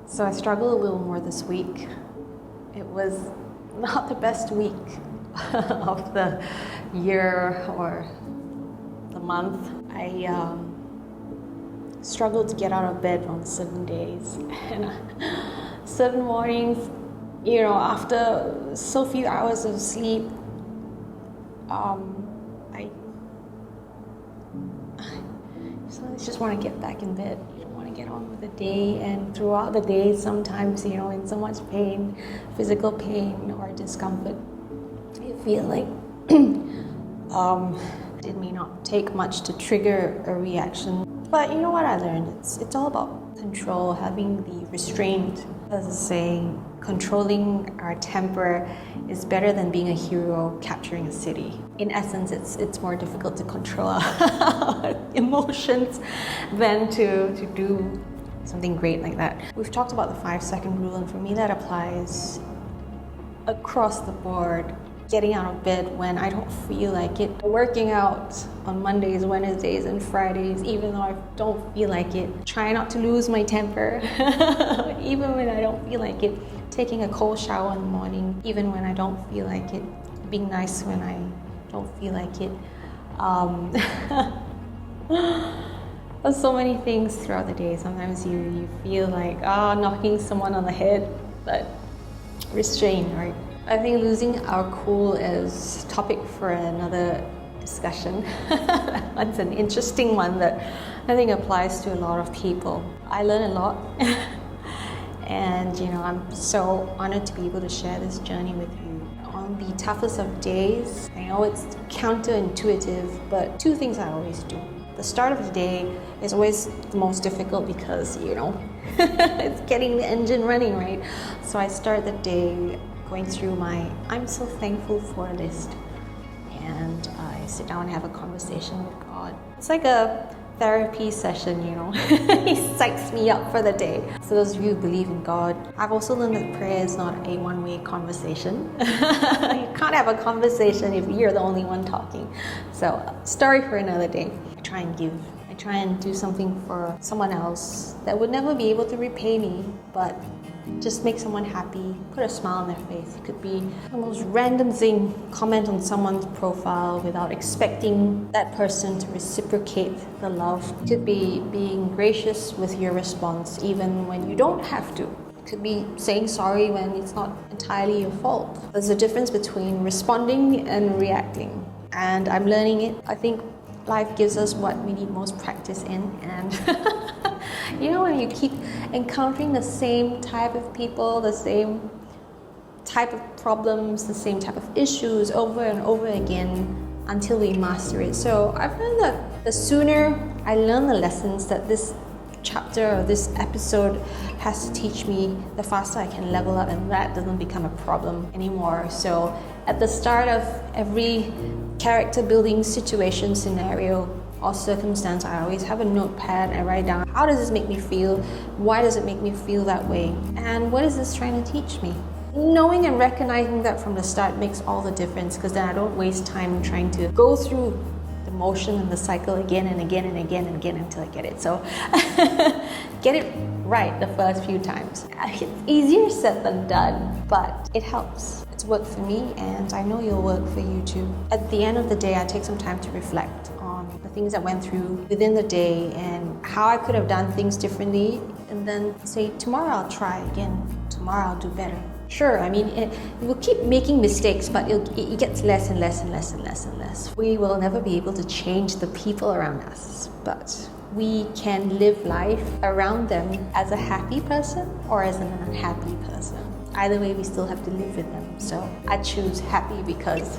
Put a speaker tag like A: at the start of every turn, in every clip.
A: So I struggled a little more this week. It was not the best week of the year or the month. I struggled to get out of bed on certain days and certain mornings, you know, after so few hours of sleep, I just want to get back in bed. You don't want to get on with the day, and throughout the day, sometimes, you know, in so much pain, physical pain or discomfort, you feel like it may not take much to trigger a reaction. But you know what I learned? It's all about control, having the restraint. As I say, controlling our temper is better than being a hero capturing a city. In essence, it's more difficult to control our emotions than to do something great like that. We've talked about the 5-second rule, and for me that applies across the board. Getting out of bed when I don't feel like it. Working out on Mondays, Wednesdays, and Fridays, even though I don't feel like it. Trying not to lose my temper, even when I don't feel like it. Taking a cold shower in the morning, even when I don't feel like it. Being nice when I don't feel like it. There's so many things throughout the day. Sometimes you feel like, knocking someone on the head, but restrain, right? I think losing our cool is topic for another discussion. That's an interesting one that I think applies to a lot of people. I learn a lot. And you know, I'm so honored to be able to share this journey with you. On the toughest of days, I know it's counterintuitive, but 2 things I always do. The start of the day is always the most difficult because, you know, it's getting the engine running, right? So I start the day going through my I'm so thankful for list, and I sit down and have a conversation with God. It's like a therapy session, you know. He psychs me up for the day. So those of you who believe in God, I've also learned that prayer is not a one-way conversation. You can't have a conversation if you're the only one talking. So story for another day. I try and give. I try and do something for someone else that would never be able to repay me, but just make someone happy, put a smile on their face. It could be the most random thing, comment on someone's profile without expecting that person to reciprocate the love. It could be being gracious with your response even when you don't have to. It could be saying sorry when it's not entirely your fault. There's a difference between responding and reacting, and I'm learning it. I think life gives us what we need most practice in, and you know, when you keep encountering the same type of people, the same type of problems, the same type of issues over and over again until we master it. So I've learned that the sooner I learn the lessons that this chapter or this episode has to teach me, the faster I can level up, and that doesn't become a problem anymore. So at the start of every character building situation, scenario, or circumstance, I always have a notepad and write down, how does this make me feel? Why does it make me feel that way? And what is this trying to teach me? Knowing and recognizing that from the start makes all the difference, because then I don't waste time trying to go through the motion and the cycle again and again and again and again until I get it. So get it right the first few times. It's easier said than done, but it helps. It's worked for me, and I know it'll work for you too. At the end of the day, I take some time to reflect on the things I went through within the day and how I could have done things differently, and then say, tomorrow I'll try again, tomorrow I'll do better. Sure, I mean, we'll keep making mistakes, but it gets less and less and less and less and less. We will never be able to change the people around us, but we can live life around them as a happy person or as an unhappy person. Either way, we still have to live with them. So I choose happy because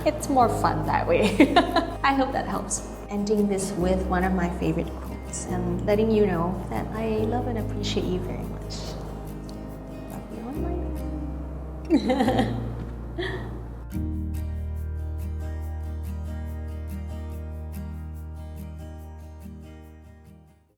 A: it's more fun that way. I hope that helps. Ending this with one of my favorite quotes and letting you know that I love and appreciate you very much. Love you on my